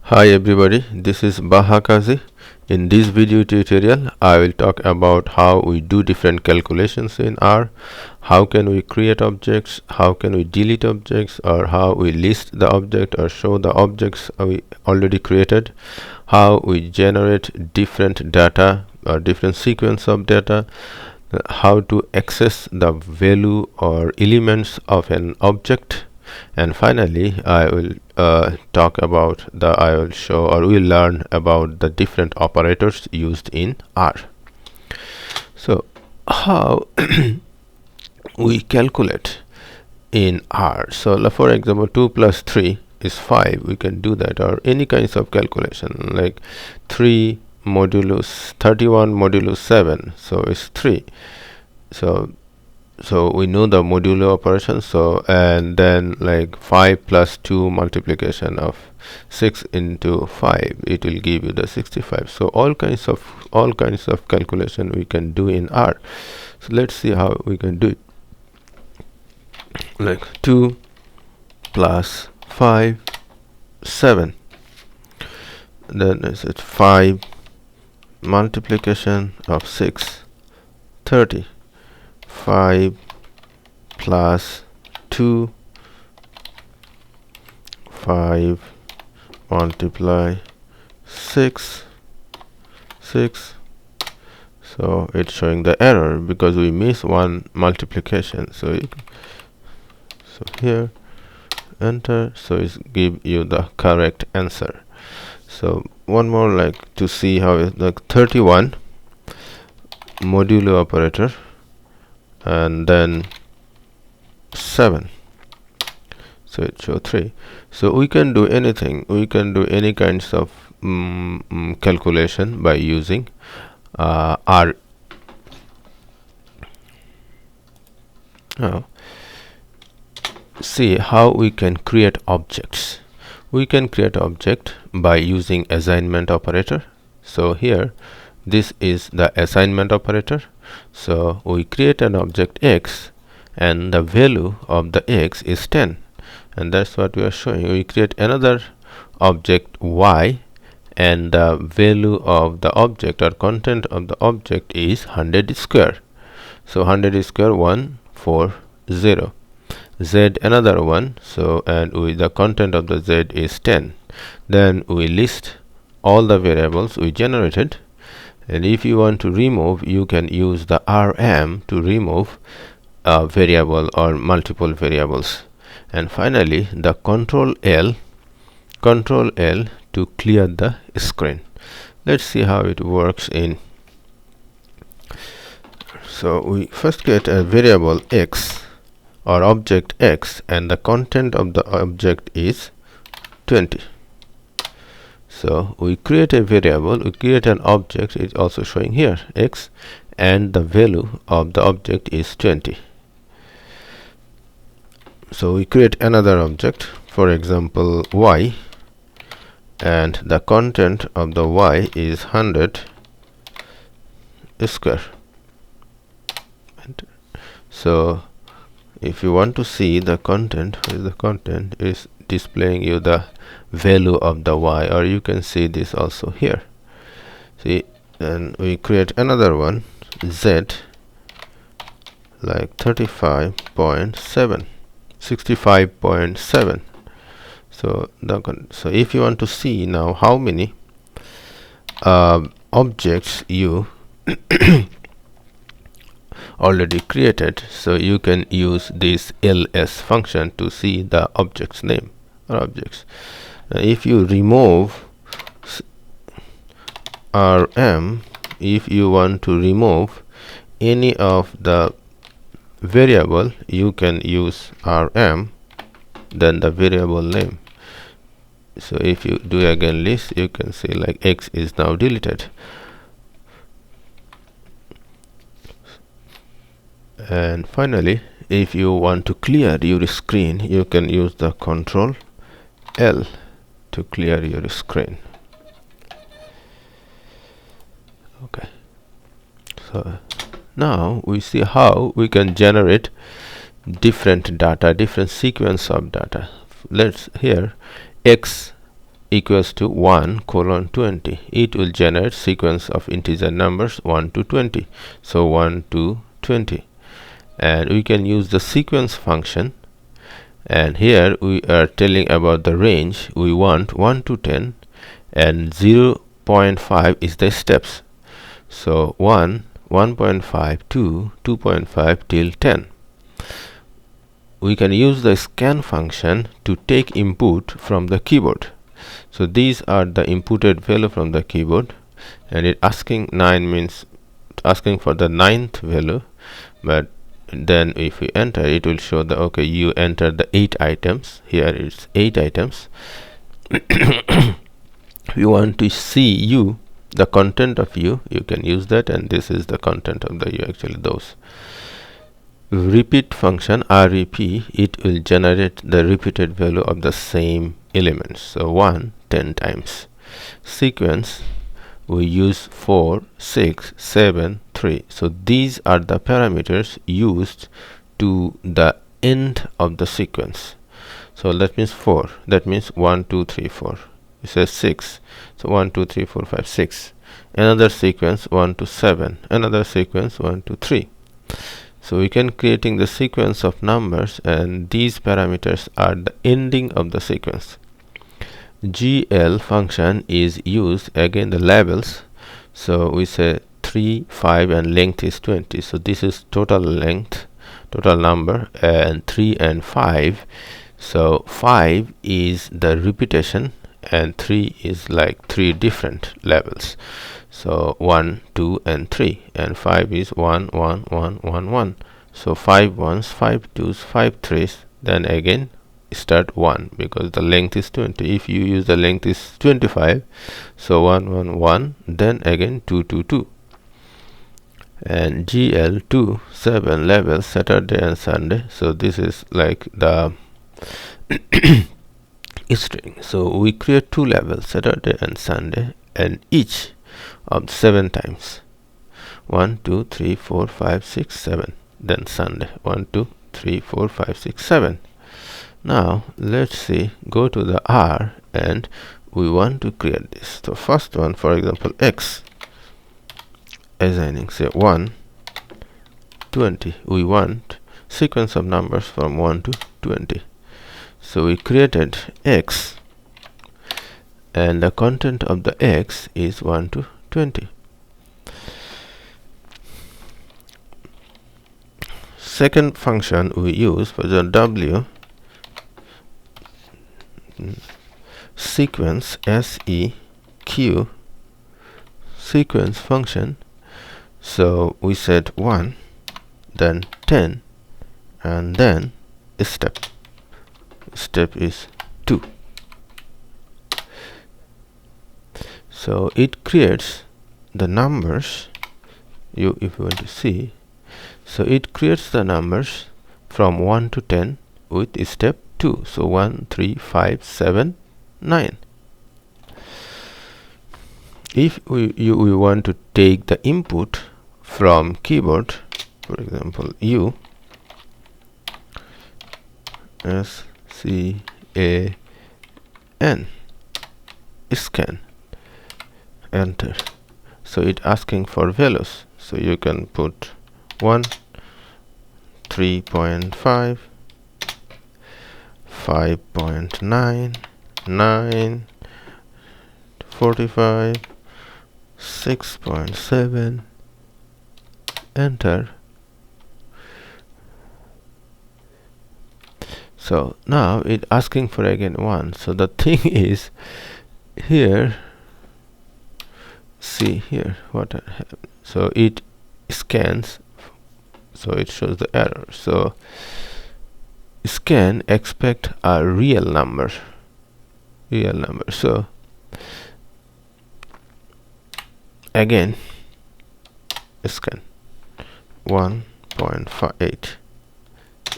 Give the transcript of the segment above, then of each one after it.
Hi everybody, this is Baha Kazi. In this video tutorial, I will talk about how we do different calculations in R, how can we create objects, how can we delete objects, or how we list the object or show the objects we already created, how we generate different data or different sequence of data, how to access the value or elements of an object, and finally I will I will show or we will learn about the different operators used in R. So how we calculate in R? So for example, 2 plus 3 is 5. We can do that, or any kinds of calculation like 3 modulus 31 modulus 7, so it's 3. So we know the modulo operation, so and then like 5 plus 2 multiplication of 6 into 5, it will give you the 65. So all kinds of calculation we can do in R. So let's see how we can do it. Like 2 plus 5 7, then is it 5 multiplication of 6 30, 5 plus 2 5 multiply 6 6. So it's showing the error because we miss one multiplication. So here enter, so it's give you the correct answer. So one more, like to see how it's like 31 modulo operator and then 7, so it show 3. So we can do anything, we can do any kinds of calculation by using R. Now see how we can create objects. We can create object by using assignment operator. So here this is the assignment operator. So we create an object X and the value of the X is 10, and that's what we are showing. We create another object Y and the value of the object or content of the object is 100 square. So 100 square 140. Z another one, so and the content of the Z is 10. Then we list all the variables we generated, and if you want to remove, you can use the rm to remove a variable or multiple variables. And finally the control L to clear the screen. Let's see how it works in. So we first get a variable X or object X, and the content of the object is 20. So we create a variable, we create an object, it's also showing here X, and the value of the object is 20. So we create another object, for example Y, and the content of the Y is 100 square. So if you want to see the content, the content is displaying you the value of the Y, or you can see this also here. See, and we create another one Z, like 35.7 65.7. So if you want to see now how many objects you already created, so you can use this ls function to see the object's name or objects. If you remove rm, if you want to remove any of the variable, you can use rm, then the variable name. So if you do again list, you can see like X is now deleted. And finally, if you want to clear your screen, you can use the control L to clear your screen. Okay, so now we see how we can generate different data, different sequence of data. Let's here X equals to 1:20. It will generate sequence of integer numbers 1 to 20. So 1 to 20, and we can use the sequence function, and here we are telling about the range. We want 1 to 10, and 0.5 is the steps. So 1, 1.5, 2, 2.5 till 10. We can use the scan function to take input from the keyboard. So these are the inputted value from the keyboard, and it asking 9 means asking for the ninth value, but then if we enter, it will show the okay, you enter the 8 items. Here it's 8 items. We want to see u, the content of u, you can use that, and this is the content of the u, actually those. Repeat function, rep, it will generate the repeated value of the same elements. So 1 10 times. Sequence, we use 4 6 7 3. So these are the parameters used to the end of the sequence. So that means 4, that means 1 2 3 4. It says 6, so 1 2 3 4 5 6. Another sequence 1 to 7, another sequence 1 to 3. So we can creating the sequence of numbers, and these parameters are the ending of the sequence. GL function is used, again the labels. So we say 3 5 and length is 20. So this is total length, total number, and 3 and 5. So 5 is the repetition, and 3 is like 3 different levels. So 1 2 and 3, and 5 is 1 1 1 1 1. So 5 1s, 5 2s, 5 3s, then again start 1, because the length is 20. If you use the length is 25, so 1 1 1, then again 2 2 2. And GL2 7 levels, Saturday and Sunday. So this is like the string. So we create 2 levels, Saturday and Sunday, and each of 7 times. 1 2 3 4 5 6 7. Then Sunday 1 2 3 4 5 6 7. Now let's see, go to the R, and we want to create this. So first one, for example, X, assigning say 1 20. We want sequence of numbers from 1 to 20. So we created X, and the content of the X is 1 to 20. Second function we use for the W, sequence, SEQ, sequence function. So we said 1, then 10, and then step. Step is 2. So it creates the numbers, if you want to see. So it creates the numbers from 1 to 10 with step 2. So 1 3 5 7 9. If we want to take the input from keyboard, for example, U, SCAN, scan, enter. So it asking for values. So you can put 1, 3.5, 5.9, 9, 45, 6.7, enter. So now it asking for again 1. So the thing is here, see here what happened. So it scans, so it shows the error. So scan, expect a real number, so again scan 1.58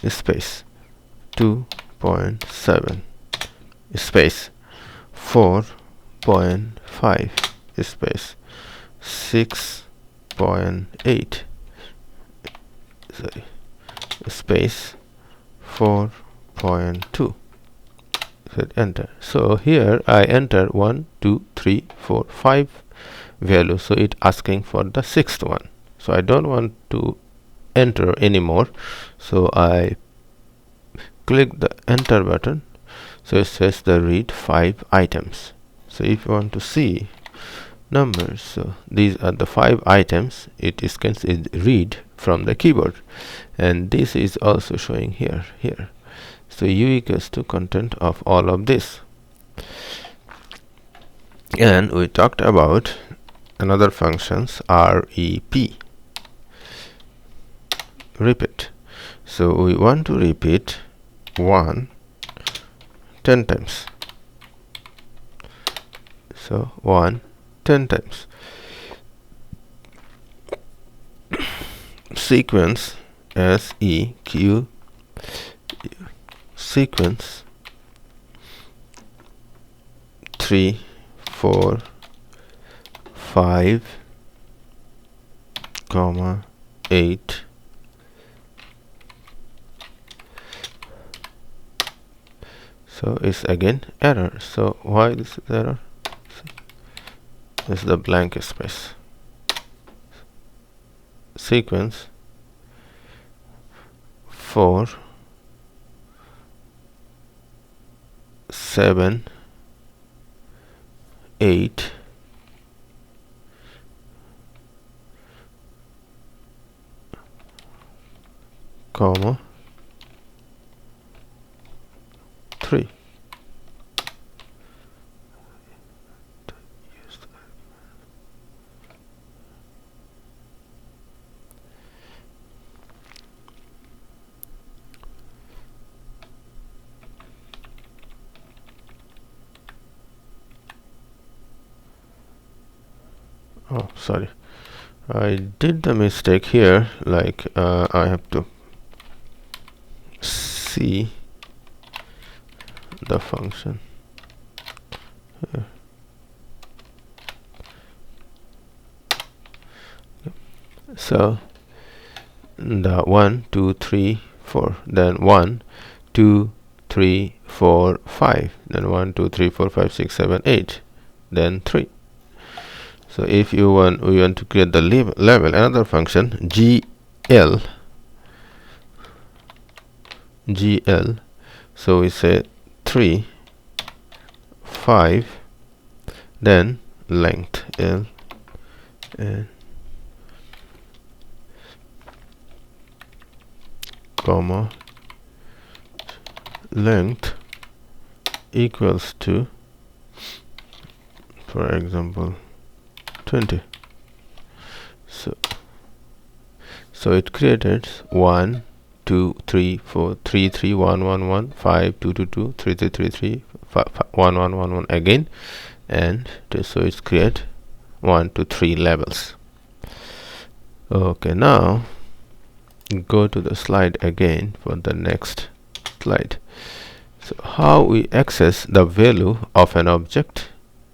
space 2.7 space 4.5 space 6.8 sorry space 4.2 hit enter. So here I enter 1 2 3 4 5 value, so it asking for the sixth one. So I don't want to enter anymore, so I click the enter button. So it says the read 5 items. So if you want to see numbers, so these are the 5 items it is read from the keyboard, and this is also showing here. So u equals to content of all of this. And we talked about another functions, rep, repeat. So we want to repeat 1 10 times. So 1 10 times. Sequence, seq, sequence 3 4 5 comma 8 so it's again error. So why this is error? This is the blank space. Sequence 4 7 8 comma 3. Oh, sorry, I did the mistake here. Like I have to see the function here. So the 1 2 3 4, then 1 2 3 4 5, then 1 2 3 4 5 6 7 8, then 3. So if we want to create the level, another function, gl, so we say 3 5, then length l, and comma length equals to, for example, 20. So it created 1 2 3 4 3 3 1 1 1 5 2 2 2 3 3 3 3 5, 1 1 1 1 again, and so it's create 1 to 3 levels. Okay, now go to the slide again for the next slide. So how we access the value of an object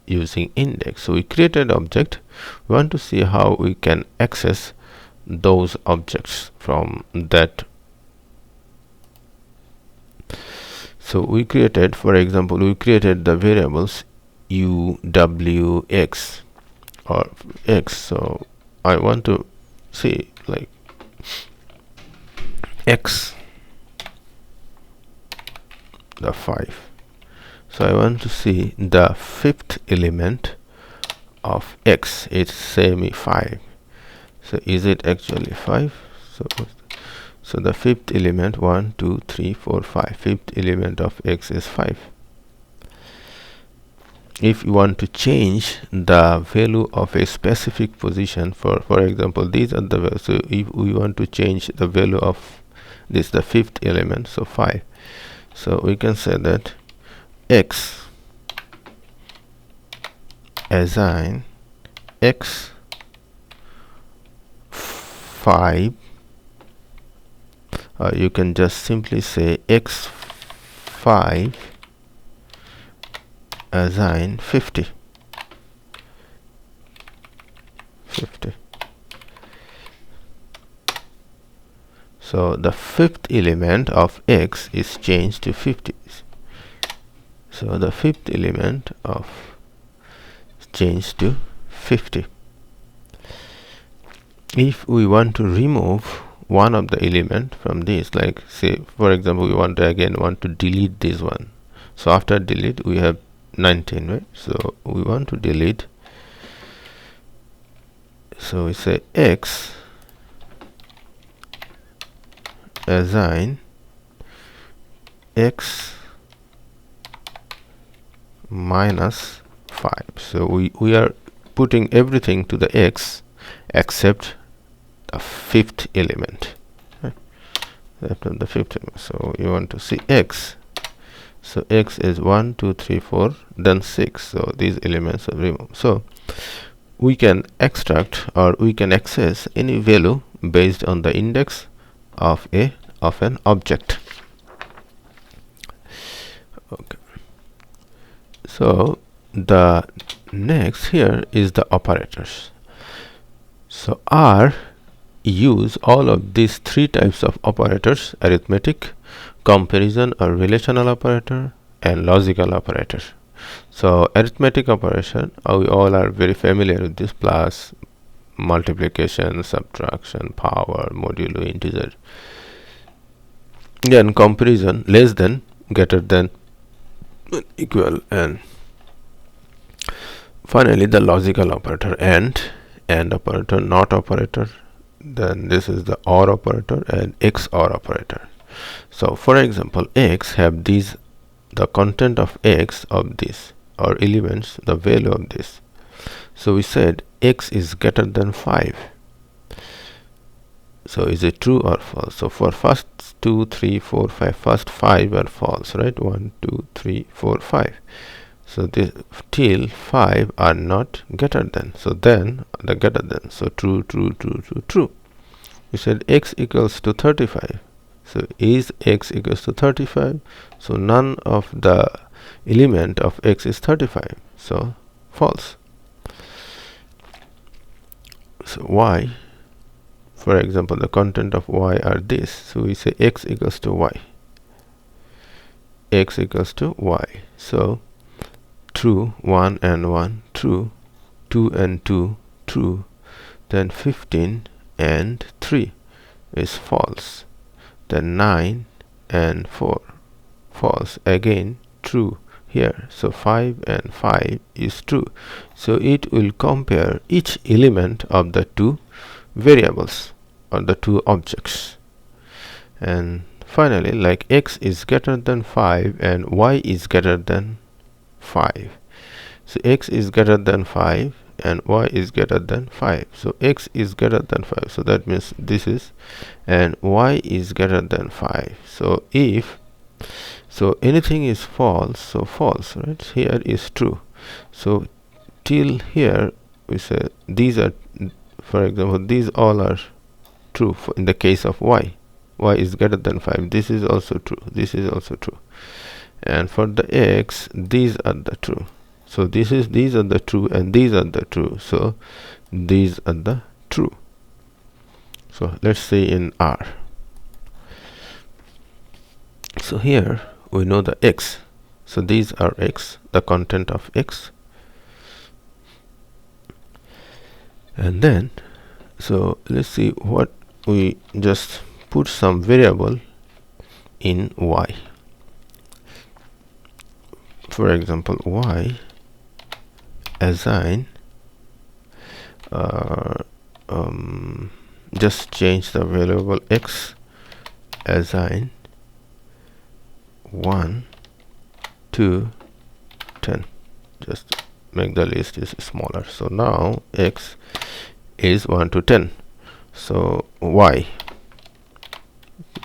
using index. So we created object, we want to see how we can access those objects from that. So we created, for example, we created the variables u, w, x or x. So I want to see like x, the 5. So I want to see the fifth element of x. It's semi 5. So is it actually 5? So the fifth element, 1 2 3 4 5, fifth element of x is 5. If you want to change the value of a specific position, for example, these are the values. So if we want to change the value of this, the fifth element, so 5, so we can say that x assign x 5, or you can just simply say x5 assign 50. So the fifth element of x is changed to 50. So the fifth element of change to 50. If we want to remove one of the element from this, like say for example we want to delete this one, so after delete we have 19, right? So we want to delete, so we say x assign x minus 5. So we are putting everything to the x except the fifth element, right? After the fifth element, so you want to see x, so x is 1 2 3 4 then 6, so these elements are removed. So we can extract or we can access any value based on the index of an object. Okay, so the next here is the operators. So R use all of these three types of operators: arithmetic, comparison or relational operator, and logical operator. So arithmetic operation, we all are very familiar with this: plus, multiplication, subtraction, power, modulo, integer. Then comparison, less than, greater than, equal, and finally the logical operator, and operator, not operator. Then this is the OR operator and XOR operator. So for example, x have these, the content of x of this or elements, the value of this. So we said x is greater than 5. So is it true or false? So for first 2 3 4 5, first 5 are false, right? 1 2 3 4 5. So this till 5 are not greater than, so then the greater than, so true true true true true. We said x equals to 35. So is x equals to 35? So none of the element of x is 35, so false. So y, for example, the content of y are this, so we say x equals to y, x equals to y. So true, 1 and 1 true, 2 and 2 true, then 15 and 3 is false, then 9 and 4 false, again true here. So 5 and 5 is true. So it will compare each element of the two variables or the two objects. And finally, like x is greater than 5 and y is greater than 5. So x is greater than 5 and y is greater than 5. So x is greater than 5, so that means this is, and y is greater than 5. So if so anything is false, so false, right? Here is true. So till here we say these are, for example, these all are true in the case of y. Y is greater than 5. This is also true. This is also true. And for the x, these are the true. So these are the true and these are the true. So these are the true. So let's say in R. So here we know the x. So these are x, the content of x. And then, so let's see what we just put some variable in y. For example, y assign, just change the variable x, assign 1 to 10. Just make the list is smaller. So now x is 1 to 10. So y,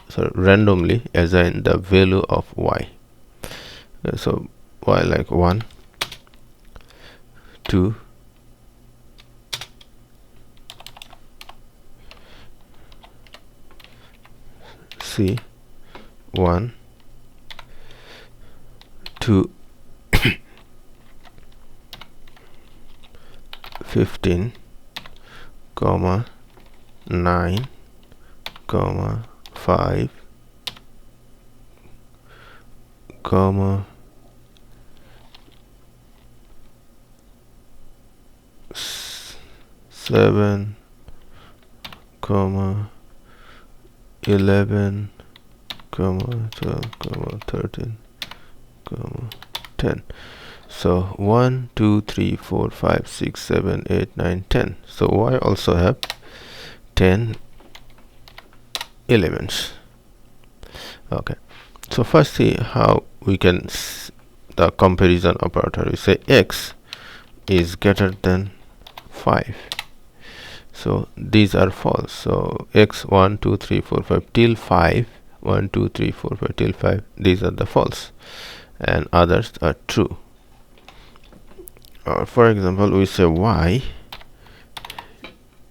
so randomly assign the value of y. So y like 1 2 C 1 2 15 comma 9 comma 5 comma 7 comma 11 comma 12 comma 13 comma 10. So 1 2 3 4 5 6 7 8 9 10. So y also have 10 elements. Okay, so first see how we can the comparison operator. We say x is greater than 5, so these are false. So x 1 2 3 4 5 till 5, 1 2 3 4 5 till 5, these are the false, and others are true. Or for example, we say y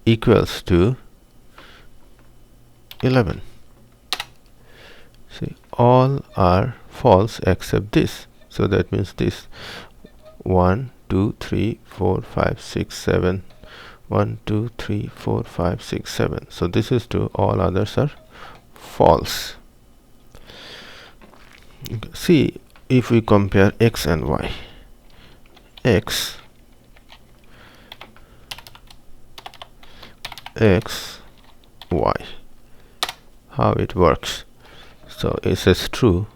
equals to 11. See, all are false except this. So that means this 1 2 3 4 5 6 7, 1 2 3 4 5 6 7. So this is true, all others are false. See, if we compare x and y, x y, how it works. So it says true,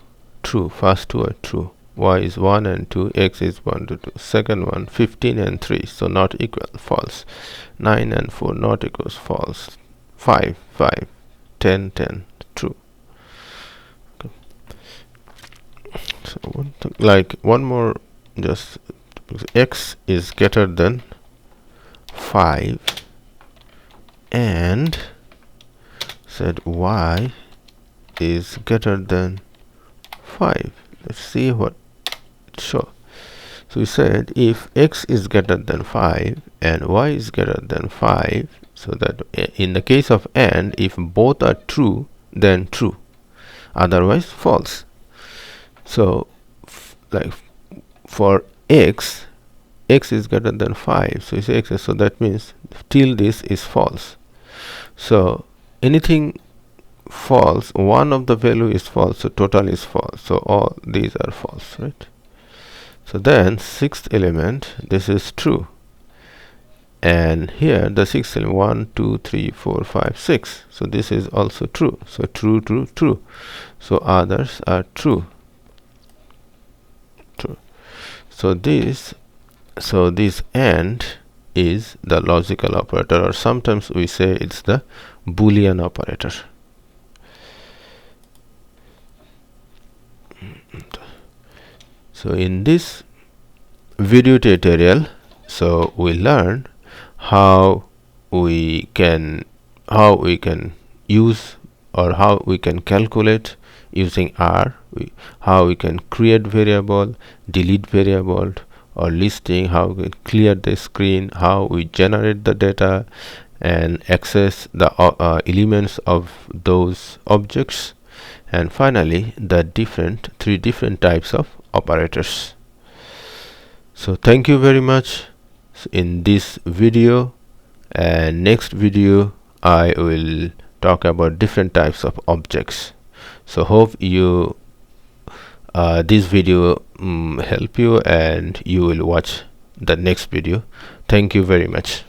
first two are true, y is 1 and 2, x is 1 to 2, second one 15 and 3, so not equal, false, 9 and 4 not equals, false, 5 5 10 10, true. Okay. So one more, just x is greater than 5 and said y is greater than 5. Let's see what it shows. So we said if x is greater than 5 and y is greater than 5, so that in the case of AND, if both are true, then true, otherwise false. So like for x is greater than 5, so it's x, so that means till this is false. So anything false, one of the value is false, so total is false, so all these are false, right? So then sixth element, this is true, and here the sixth element 1 2 3 4 5 6, so this is also true, so true true true, so others are true. So this AND is the logical operator, or sometimes we say it's the Boolean operator. So in this video tutorial, so we learn how we can use, or how we can calculate using R, how we can create variable, delete variable, or listing, how we clear the screen, how we generate the data and access the elements of those objects, and finally the three different types of operators. So thank you very much in this video, and next video I will talk about different types of objects. So hope you this video help you, and you will watch the next video. Thank you very much.